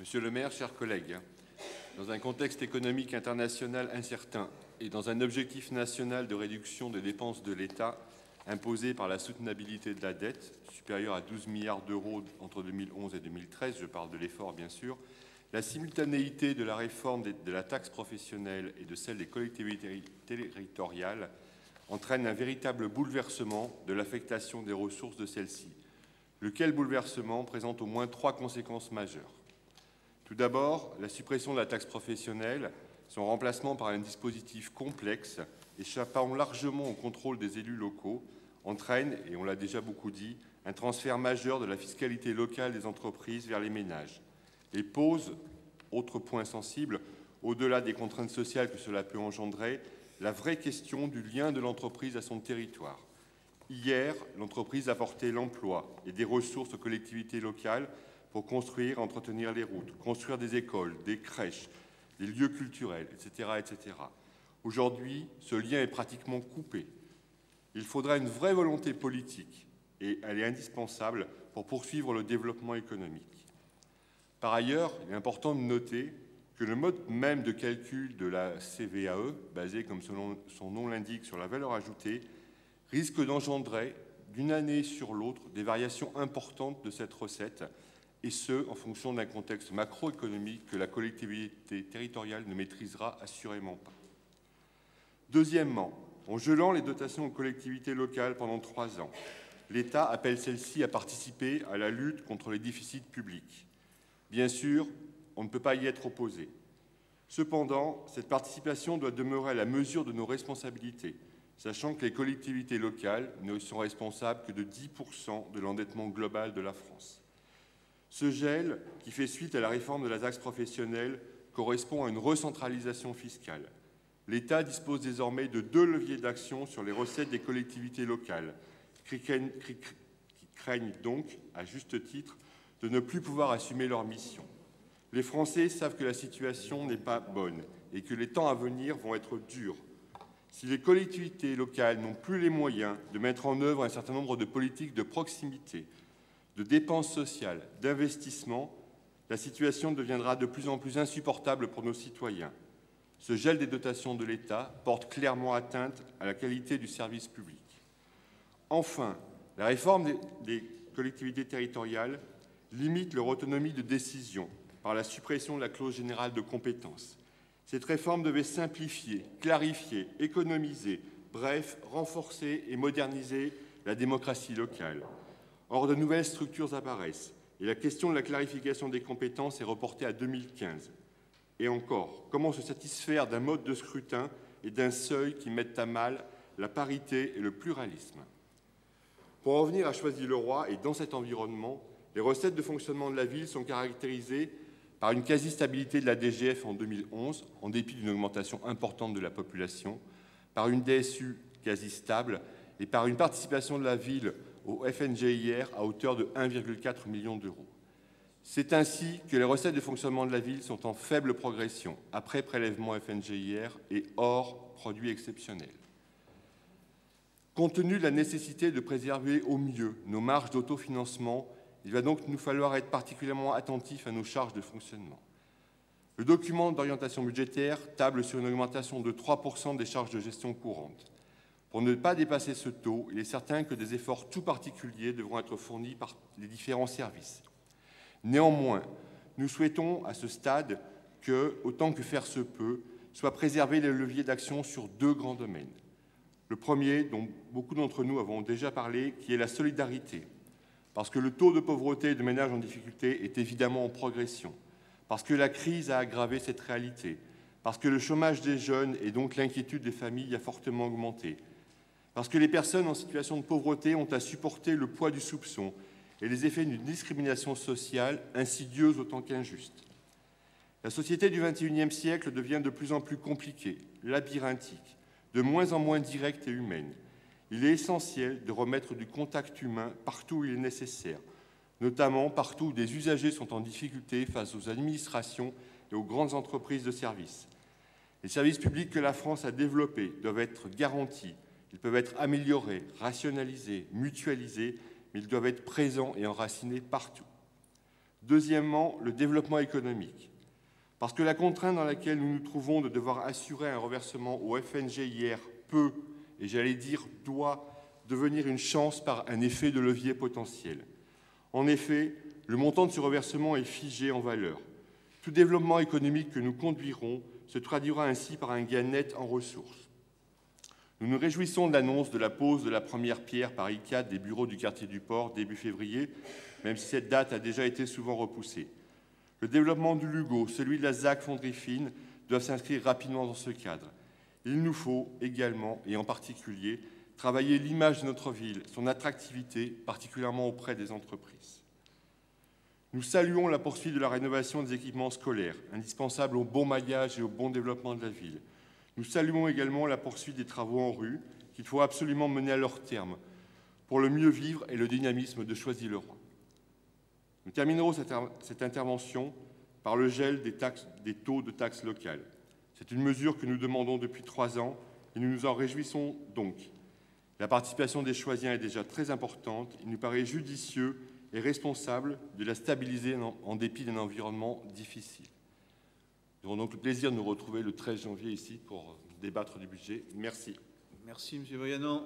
Monsieur le maire, chers collègues, dans un contexte économique international incertain et dans un objectif national de réduction des dépenses de l'État imposé par la soutenabilité de la dette, supérieure à 12 milliards d'euros entre 2011 et 2013, je parle de l'effort bien sûr, la simultanéité de la réforme de la taxe professionnelle et de celle des collectivités territoriales entraîne un véritable bouleversement de l'affectation des ressources de celles-ci, lequel bouleversement présente au moins 3 conséquences majeures. Tout d'abord, la suppression de la taxe professionnelle, son remplacement par un dispositif complexe, échappant largement au contrôle des élus locaux, entraîne, et on l'a déjà beaucoup dit, un transfert majeur de la fiscalité locale des entreprises vers les ménages et pose, autre point sensible, au-delà des contraintes sociales que cela peut engendrer, la vraie question du lien de l'entreprise à son territoire. Hier, l'entreprise apportait l'emploi et des ressources aux collectivités locales pour construire, entretenir les routes, construire des écoles, des crèches, des lieux culturels, etc. etc. Aujourd'hui, ce lien est pratiquement coupé. Il faudra une vraie volonté politique, et elle est indispensable pour poursuivre le développement économique. Par ailleurs, il est important de noter que le mode même de calcul de la CVAE, basé, comme son nom l'indique, sur la valeur ajoutée, risque d'engendrer, d'une année sur l'autre, des variations importantes de cette recette, et ce, en fonction d'un contexte macroéconomique que la collectivité territoriale ne maîtrisera assurément pas. Deuxièmement, en gelant les dotations aux collectivités locales pendant 3 ans, l'État appelle celles-ci à participer à la lutte contre les déficits publics. Bien sûr, on ne peut pas y être opposé. Cependant, cette participation doit demeurer à la mesure de nos responsabilités, sachant que les collectivités locales ne sont responsables que de 10% de l'endettement global de la France. Ce gel, qui fait suite à la réforme de la taxe professionnelle, correspond à une recentralisation fiscale. L'État dispose désormais de 2 leviers d'action sur les recettes des collectivités locales, qui craignent donc, à juste titre, de ne plus pouvoir assumer leur mission. Les Français savent que la situation n'est pas bonne et que les temps à venir vont être durs. Si les collectivités locales n'ont plus les moyens de mettre en œuvre un certain nombre de politiques de proximité, de dépenses sociales, d'investissement, la situation deviendra de plus en plus insupportable pour nos citoyens. Ce gel des dotations de l'État porte clairement atteinte à la qualité du service public. Enfin, la réforme des collectivités territoriales limite leur autonomie de décision par la suppression de la clause générale de compétence. Cette réforme devait simplifier, clarifier, économiser, bref, renforcer et moderniser la démocratie locale. Or, de nouvelles structures apparaissent et la question de la clarification des compétences est reportée à 2015. Et encore, comment se satisfaire d'un mode de scrutin et d'un seuil qui mettent à mal la parité et le pluralisme? Pour en venir à Choisy-le-Roi et dans cet environnement, les recettes de fonctionnement de la ville sont caractérisées par une quasi-stabilité de la DGF en 2011, en dépit d'une augmentation importante de la population, par une DSU quasi stable et par une participation de la ville au FNGIR à hauteur de 1,4 million d'euros. C'est ainsi que les recettes de fonctionnement de la ville sont en faible progression, après prélèvement FNGIR et hors produits exceptionnels. Compte tenu de la nécessité de préserver au mieux nos marges d'autofinancement, il va donc nous falloir être particulièrement attentifs à nos charges de fonctionnement. Le document d'orientation budgétaire table sur une augmentation de 3% des charges de gestion courantes. Pour ne pas dépasser ce taux, il est certain que des efforts tout particuliers devront être fournis par les différents services. Néanmoins, nous souhaitons à ce stade que, autant que faire se peut, soient préservés les leviers d'action sur 2 grands domaines. Le premier, dont beaucoup d'entre nous avons déjà parlé, qui est la solidarité. Parce que le taux de pauvreté de ménages en difficulté est évidemment en progression, parce que la crise a aggravé cette réalité, parce que le chômage des jeunes et donc l'inquiétude des familles a fortement augmenté, parce que les personnes en situation de pauvreté ont à supporter le poids du soupçon et les effets d'une discrimination sociale insidieuse autant qu'injuste. La société du XXIe siècle devient de plus en plus compliquée, labyrinthique, de moins en moins directe et humaine. Il est essentiel de remettre du contact humain partout où il est nécessaire, notamment partout où des usagers sont en difficulté face aux administrations et aux grandes entreprises de services. Les services publics que la France a développés doivent être garantis. Ils peuvent être améliorés, rationalisés, mutualisés, mais ils doivent être présents et enracinés partout. Deuxièmement, le développement économique. Parce que la contrainte dans laquelle nous nous trouvons de devoir assurer un reversement au FNGIR peut, et j'allais dire doit, devenir une chance par un effet de levier potentiel. En effet, le montant de ce reversement est figé en valeur. Tout développement économique que nous conduirons se traduira ainsi par un gain net en ressources. Nous nous réjouissons de l'annonce de la pose de la première pierre par ICAD des bureaux du quartier du Port début février, même si cette date a déjà été souvent repoussée. Le développement du Lugo, celui de la ZAC Fonderie Fine, doivent s'inscrire rapidement dans ce cadre. Il nous faut également, et en particulier, travailler l'image de notre ville, son attractivité, particulièrement auprès des entreprises. Nous saluons la poursuite de la rénovation des équipements scolaires, indispensable au bon maillage et au bon développement de la ville. Nous saluons également la poursuite des travaux en rue, qu'il faut absolument mener à leur terme, pour le mieux vivre et le dynamisme de Choisy-le-Roi. Nous terminerons cette intervention par le gel des taux de taxes locales. C'est une mesure que nous demandons depuis 3 ans et nous nous en réjouissons donc. La participation des Choisiens est déjà très importante. Il nous paraît judicieux et responsable de la stabiliser en dépit d'un environnement difficile. Nous aurons donc le plaisir de nous retrouver le 13 janvier ici pour débattre du budget. Merci. Merci, M. Brianant.